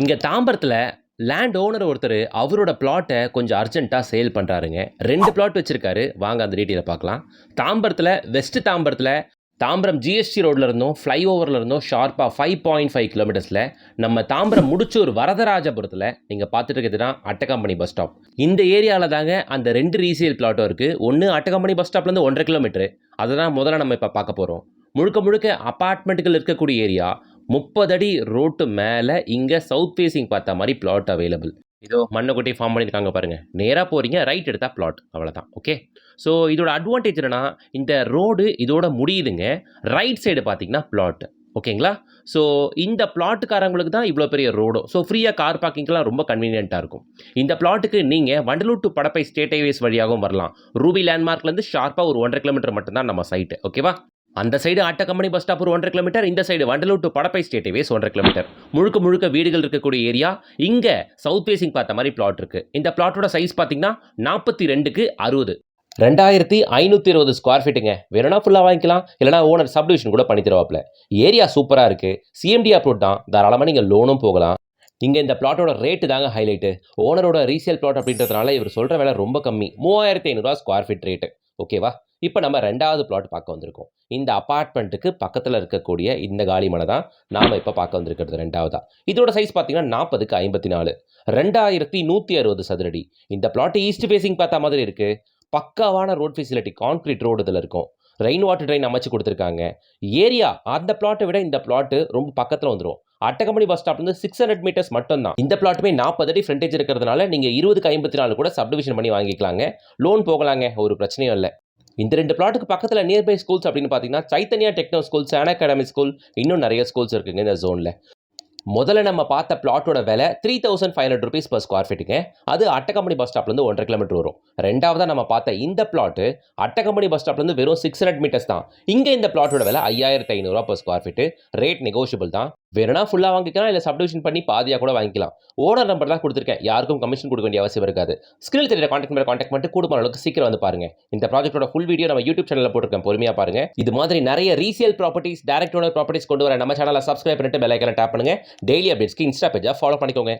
இங்க தாம்பரத்துல land owner ஒருத்தர் அவரோட பிளாட்டை கொஞ்சம் அர்ஜென்ட்டாக சேல் பண்ணுறாருங்க. 2 பிளாட் வச்சிருக்காரு. வாங்க அந்த டீட்டெயிலை பார்க்கலாம். தாம்பரத்தில் வெஸ்ட் தாம்பரத்தில் தாம்பரம் ஜிஎஸ்டி ரோட்ல இருந்தும் ஃப்ளைஓவரில் இருந்தும் ஷார்ப்பாக 5.5 கிலோமீட்டர்ஸில் நம்ம தாம்பரம் முடிச்சூர் வரதராஜபுரத்தில் நீங்கள் பார்த்துட்டு இருக்கிறது தான் அட்டகம்பெனி பஸ் ஸ்டாப். இந்த ஏரியாவில் தாங்க அந்த 2 ரீசேல் பிளாட்டும் இருக்குது. ஒன்று அட்டகம்பெனி பஸ் ஸ்டாப்லேருந்து 1.5 கிலோமீட்டர். அதை தான் முதல்ல நம்ம இப்போ பார்க்க போகிறோம். முழுக்க முழுக்க அப்பார்ட்மெண்ட்டுகள் இருக்கக்கூடிய ஏரியா. 30 அடி ரோட்டு மேலே இங்கே சவுத் ஃபேஸிங் பார்த்த மாதிரி பிளாட் அவைலபிள். இதோ மண்ணை ஃபார்ம் பண்ணியிருக்காங்க பாருங்கள். நேராக போகிறீங்க, ரைட் எடுத்தால் பிளாட், அவ்வளோதான். ஓகே, ஸோ இதோட அட்வான்டேஜ் என்னன்னா, இந்த ரோடு இதோட முடியுதுங்க. ரைட் சைடு பார்த்தீங்கன்னா பிளாட். ஓகேங்களா? ஸோ இந்த பிளாட்டுக்காரங்களுக்கு தான் இவ்வளோ பெரிய ரோடும். ஸோ ஃப்ரீயாக கார் பார்க்கிங்லாம் ரொம்ப கன்வீனியண்ட்டாக இருக்கும். இந்த பிளாட்டுக்கு நீங்கள் Vandalur to Padappai state highways வழியாகவும் வரலாம். ரூபி லேண்ட்மார்க்லேருந்து ஷார்ப்பாக ஒரு 1.5 கிலோமீட்டர் மட்டும்தான் நம்ம சைட்டு. ஓகேவா? அந்த சைடு அட்டகம்பெனி பஸ் ஸ்டாப் ஒரு 1.5 கிலோமீட்டர், இந்த side Vandalur to Padappai state highways 1.5 kilometre. முழுக்க முழுக்க வீடுகள் இருக்கக்கூடிய ஏரியா. இங்கே சவுத் ஃபேசிங் பார்த்த மாதிரி பிளாட் இருக்குது. இந்த பிளாட்டோட சைஸ் பார்த்தீங்கன்னா 42க்கு 60. 2520 ஸ்கொயர் ஃபீட்டுங்க. வேணும்னா ஃபுல்லாக வாங்கிக்கலாம், இல்லைனா ஓனர் சப்டிவிஷன் கூட பண்ணி தருவாப்பில். ஏரியா சூப்பராக இருக்குது. சிஎம்டி அப்ரூவ் தான். தாராளமாக நீங்கள் லோனும் போகலாம். இங்கே இந்த பிளாட்டோட ரேட்டு தாங்க ஹைலைட்டு. ஓனரோட ரீசேல் பிளாட் அப்படின்றதுனால இவர் சொல்கிற விலை ரொம்ப கம்மி. 3500 ஸ்கொயர் ஃபீட் ரேட்டு. ஓகேவா? இப்போ நம்ம 2வது பிளாட் பார்க்க வந்திருக்கோம். இந்த அப்பார்ட்மெண்ட்டுக்கு பக்கத்தில் இருக்கக்கூடிய இந்த காலி மனை தான் நாம் இப்போ பார்க்க வந்திருக்கிறது 2வதா. இதோட சைஸ் பார்த்தீங்கன்னா 40க்கு 54. 2160 சதுரடி. இந்த பிளாட் ஈஸ்ட் ஃபேஸிங் பார்த்த மாதிரி இருக்குது. பக்காவான ரோட் ஃபெசிலிட்டி, கான்கிரீட் ரோடு இதில் இருக்கும். ரெயின் வாட்டர் ட்ரெயின் அமைச்சு கொடுத்துருக்காங்க. ஏரியா அந்த பிளாட்டை விட இந்த பிளாட்டு ரொம்ப பக்கத்தில் வந்துடும். அட்டகம்பெனி பஸ் ஸ்டாப்லேருந்து 600 மீட்டர்ஸ் மட்டும் தான். இந்த பிளாட்டுமே 40 அடி ஃப்ரண்டேஜ் இருக்கிறதுனால நீங்கள் 20க்கு 54 கூட சப்டிவிஷன் பண்ணி வாங்கிக்கலாங்க. லோன் போகலாங்க, ஒரு பிரச்சனையும் இல்லை. இந்த 2 பிளாட்டுக்கு பக்கத்தில் நியர்பை ஸ்கூல்ஸ் அப்படின்னு பார்த்தீங்கன்னா சைத்தன்யா டெக்னோ ஸ்கூல், சான் அகாடமி ஸ்கூல், இன்னும் நிறைய ஸ்கூல்ஸ் இருக்குங்க இந்த ஜோனில். முதல்ல நம்ம பார்த்த பிளாட்டோட விலை 3500 rupees per ஸ்கொயர் ஃபீட்டுங்க. அது அட்டகம்பெனி பஸ் ஸ்டாப்லேருந்து 1.5 கிலோமீட்டர் வரும். 2வதாக நம்ம பார்த்த இந்த பிளாட்டு அட்டகம்பெனி பஸ் ஸ்டாப்லேருந்து வெறும் 600 மீட்டர்ஸ் தான். இங்கே இந்த பிளாட்டோட விலை 5500 per square feet. Rate negotiable தான். வேணும்னா ஃபுல்லாக வாங்கிக்கலாம், இல்லை சப்டிவிஷன் பண்ணி பாதியாக கூட வாங்கிக்கலாம். ஓனர் நம்பர் தான் கொடுத்துருக்கேன். யாருக்கும் கமிஷன் கொடுக்க வேண்டிய அவசியம் இருக்காது. ஸ்கிரீனில் தெரியுற கான்டாக்ட் நம்பரை கான்டாக்ட் பண்ணிட்டு கூடுமான அளவுக்கு சீக்கிரம் வந்து பாருங்க. இந்த ப்ராஜெக்ட்டோட ஃபுல் வீடியோ நம்ம யூடியூப் சேனலில் போட்டிருக்கேன், பொறுமையாக பாருங்க. இது மாதிரி நிறைய resale properties, direct owner properties கொண்டு வர நம்ம சேனலை சப்ஸ்கிரைப் பண்ணிட்டு பெல் ஐக்கானை டேப் பண்ணுங்க. டெய்லி அப்டேட்ஸ்க்கு இன்ஸ்டா பேஜை ஃபாலோ பண்ணிக்கோங்க.